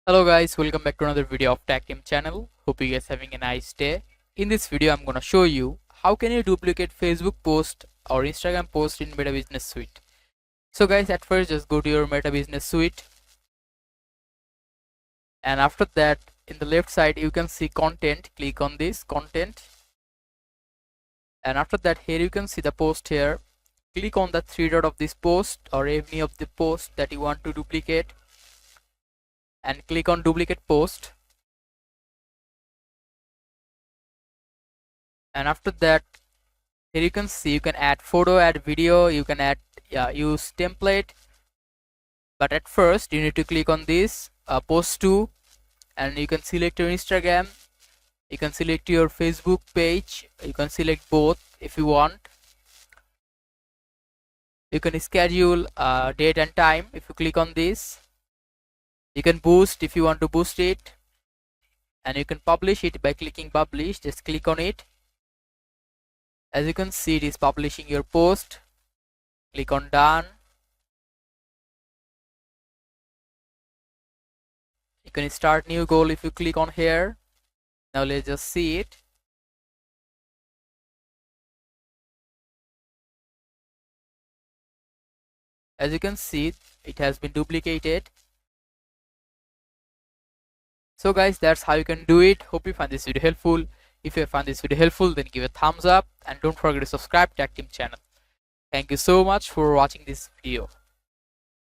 Hello guys, welcome back to another video of Tech Team channel. Hope you guys having a nice day. In this video I'm gonna show you how can you duplicate Facebook post or Instagram post in Meta Business Suite. So guys, at first just go to your Meta Business Suite, and after that in the left side you can see content. Click on this content, and after that here you can see the post here. Click on the three dot of this post or any of the post that you want to duplicate, and click on duplicate post. And after that here you can see you can add photo, add video, you can add use template. But at first you need to click on this post to, and you can select your Instagram, you can select your Facebook page, you can select both if you want. You can schedule date and time if you click on this. You can boost if you want to boost it, and you can publish it by clicking publish. Just click on it. As you can see, it is publishing your post. Click on done. You can start new goal if you click on here. Now let's just see it. As you can see, it has been duplicated. So guys, that's how you can do it. Hope you find this video helpful. If you found this video helpful, then give a thumbs up and don't forget to subscribe to Tech Team channel. Thank you so much for watching this video.